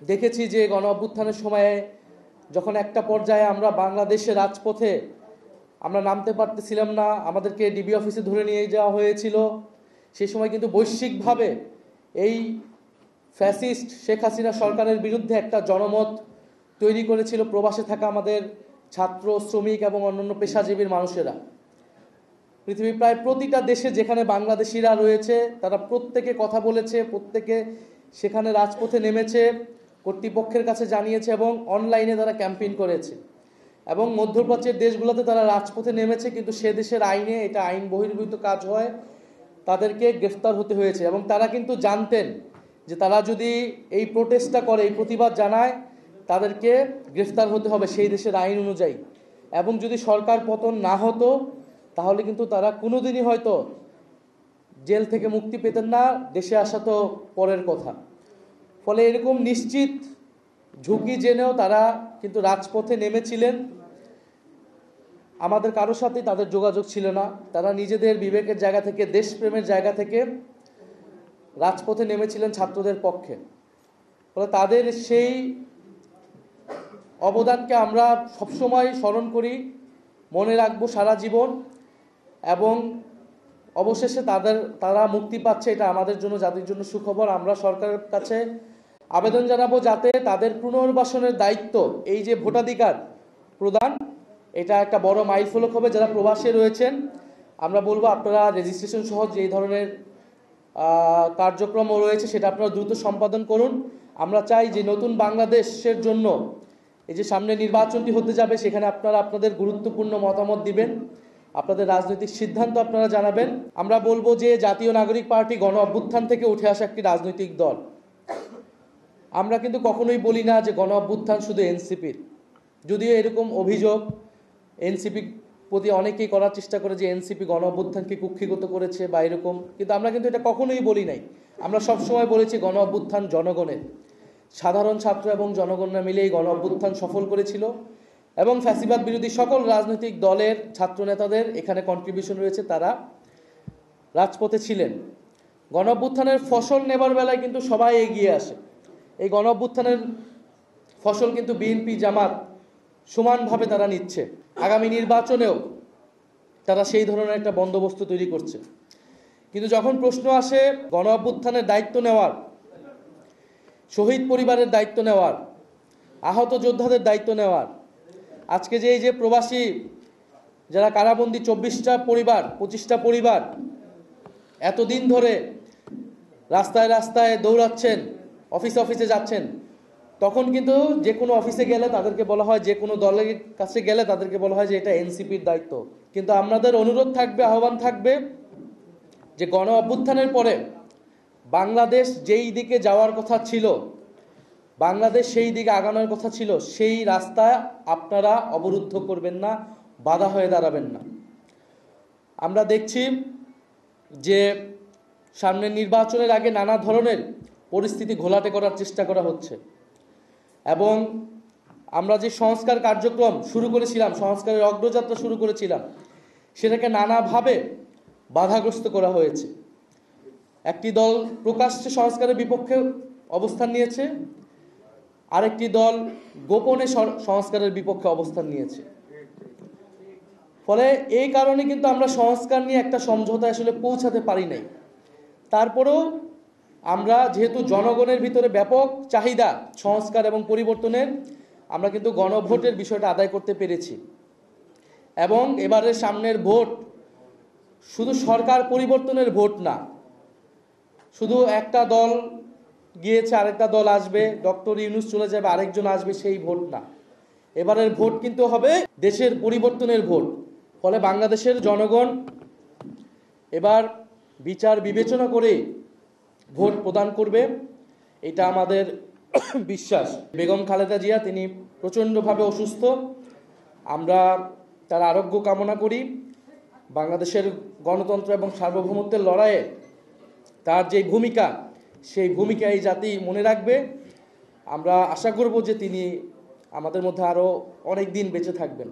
দেখেছি যে গণ অভ্যুত্থানের সময়ে যখন একটা পর্যায়ে আমরা বাংলাদেশের রাজপথে আমরা নামতে পারতেছিলাম না, আমাদেরকে ডিবি অফিসে ধরে নিয়ে যাওয়া হয়েছিল। সেই সময় কিন্তু বৈশ্বিকভাবে এই ফ্যাসিস্ট শেখ হাসিনা সরকারের বিরুদ্ধে একটা জনমত তৈরি করেছিল প্রবাসে থাকা আমাদের ছাত্র, শ্রমিক এবং অন্যান্য পেশাজীবীর মানুষেরা। পৃথিবীর প্রায় প্রতিটা দেশে যেখানে বাংলাদেশিরা রয়েছে তারা প্রত্যেকে কথা বলেছে, প্রত্যেকে সেখানে রাজপথে নেমেছে, কর্তৃপক্ষের কাছে জানিয়েছে এবং অনলাইনে তারা ক্যাম্পেইন করেছে। এবং মধ্যপ্রাচ্যের দেশগুলোতে তারা রাজপথে নেমেছে, কিন্তু সে দেশের আইনে এটা আইন বহির্ভূত কাজ হয়, তাদেরকে গ্রেফতার হতে হয়েছে। এবং তারা কিন্তু জানতেন যে তারা যদি এই প্রোটেস্টটা করে, এই প্রতিবাদ জানায়, তাদেরকে গ্রেফতার হতে হবে সেই দেশের আইন অনুযায়ী। এবং যদি সরকার পতন না হতো তাহলে কিন্তু তারা কোনোদিনই হয়তো জেল থেকে মুক্তি পেতেন না, দেশে আসা তো পরের কথা। ফলে এরকম নিশ্চিত ঝুঁকি জেনেও তারা কিন্তু রাজপথে নেমেছিলেন। আমাদের কারোর সাথে তাদের যোগাযোগ ছিল না, তারা নিজেদের বিবেকের জায়গা থেকে, দেশপ্রেমের জায়গা থেকে রাজপথে নেমেছিলেন ছাত্রদের পক্ষে। ফলে তাদের সেই অবদানকে আমরা সবসময় স্মরণ করি, মনে রাখবো সারা জীবন। এবং অবশেষে তারা মুক্তি পাচ্ছে, এটা আমাদের জন্য, জাতির জন্য সুখবর। আমরা সরকারের কাছে আবেদন জানাবো যাতে তাদের পুনর্বাসনের দায়িত্ব, এই যে ভোটাধিকার প্রদান, এটা একটা বড় মাইলফলক হবে। যারা প্রবাসে রয়েছেন আমরা বলবো আপনারা রেজিস্ট্রেশন সহ যে ধরনের কার্যক্রম রয়েছে সেটা আপনারা দ্রুত সম্পাদন করুন। আমরা চাই যে নতুন বাংলাদেশের জন্য এই যে সামনে নির্বাচনটি হতে যাবে, সেখানে আপনারা আপনাদের গুরুত্বপূর্ণ মতামত দিবেন, আপনাদের রাজনৈতিক সিদ্ধান্ত আপনারা জানাবেন। আমরা বলবো যে জাতীয় নাগরিক পার্টি গণ অভ্যুত্থান থেকে উঠে আসা একটি রাজনৈতিক দল। আমরা কিন্তু কখনোই বলি না যে গণ অভ্যুত্থান শুধু এনসিপির, যদিও এরকম অভিযোগ এনসিপির প্রতি অনেকেই করার চেষ্টা করে যে এনসিপি গণ অভ্যুত্থানকে কুক্ষিগত করেছে বা এরকম, কিন্তু আমরা কিন্তু এটা কখনোই বলি নাই। আমরা সবসময় বলেছি গণ অভ্যুত্থান জনগণের, সাধারণ ছাত্র এবং জনগণরা মিলে এই গণ অভ্যুত্থান সফল করেছিল। এবং ফ্যাসিবাদ বিরোধী সকল রাজনৈতিক দলের ছাত্র নেতাদের এখানে কন্ট্রিবিউশন রয়েছে, তারা রাজপথে ছিলেন। গণ অভ্যুত্থানের ফসল নেবার বেলায় কিন্তু সবাই এগিয়ে আসে। এই গণ অভ্যুত্থানের ফসল কিন্তু বিএনপি, জামাত সমানভাবে তারা নিচ্ছে। আগামী নির্বাচনেও তারা সেই ধরনের একটা বন্দোবস্ত তৈরি করছে। কিন্তু যখন প্রশ্ন আসে গণ অভ্যুত্থানের দায়িত্ব নেওয়ার, শহীদ পরিবারের দায়িত্ব নেওয়ার, আহত যোদ্ধাদের দায়িত্ব নেওয়ার, আজকে যে এই যে প্রবাসী যারা কারাবন্দী 24টা পরিবার, 25টা পরিবার এতদিন ধরে রাস্তায় রাস্তায় দৌড়াচ্ছেন, অফিসে অফিসে যাচ্ছেন, তখন কিন্তু যে কোনো অফিসে গেলে তাদেরকে বলা হয়, যে কোনো দলের কাছে গেলে তাদেরকে বলা হয় যে এটা এনসিপির দায়িত্ব। কিন্তু আমাদের অনুরোধ থাকবে, আহ্বান থাকবে যে গণ অভ্যুত্থানের পরে বাংলাদেশ যেই দিকে যাওয়ার কথা ছিল, বাংলাদেশ সেই দিকে আগানোর কথা ছিল, সেই রাস্তা আপনারা অবরুদ্ধ করবেন না, বাধা হয়ে দাঁড়াবেন না। আমরা দেখছি যে সামনের নির্বাচনের আগে নানা ধরনের পরিস্থিতি ঘোলাটে করার চেষ্টা করা হচ্ছে। এবং আমরা যে সংস্কার কার্যক্রম শুরু করেছিলাম, সংস্কারের অগ্রযাত্রা শুরু করেছিলাম, সেটাকে নানাভাবে বাধাগ্রস্ত করা হয়েছে। একটি দল প্রকাশ্যে সংস্কারের বিপক্ষে অবস্থান নিয়েছে, আরেকটি দল গোপনে সংস্কারের বিপক্ষে অবস্থান নিয়েছে। ফলে এই কারণে কিন্তু আমরা সংস্কার নিয়ে একটা সমঝোতায় আসলে পৌঁছাতে পারি নাই। তারপরেও আমরা যেহেতু জনগণের ভিতরে ব্যাপক চাহিদা সংস্কার এবং পরিবর্তনের, আমরা কিন্তু গণভোটের বিষয়টা আদায় করতে পেরেছি। এবং এবারের সামনের ভোট শুধু সরকার পরিবর্তনের ভোট না, শুধু একটা দল গিয়েছে আরেকটা দল আসবে, ডক্টর ইউনূস চলে যাবে আরেকজন আসবে, সেই ভোট না। এবারের ভোট কিন্তু হবে দেশের পরিবর্তনের ভোট। ফলে বাংলাদেশের জনগণ এবার বিচার বিবেচনা করে ভোট প্রদান করবে, এটা আমাদের বিশ্বাস। বেগম খালেদা জিয়া তিনি প্রচণ্ডভাবে অসুস্থ, আমরা তার আরোগ্য কামনা করি। বাংলাদেশের গণতন্ত্র এবং সার্বভৌমত্বের লড়াইয়ে তার যে ভূমিকা, সেই ভূমিকা এই জাতি মনে রাখবে। আমরা আশা করব যে তিনি আমাদের মধ্যে আরও অনেক দিন বেঁচে থাকবেন।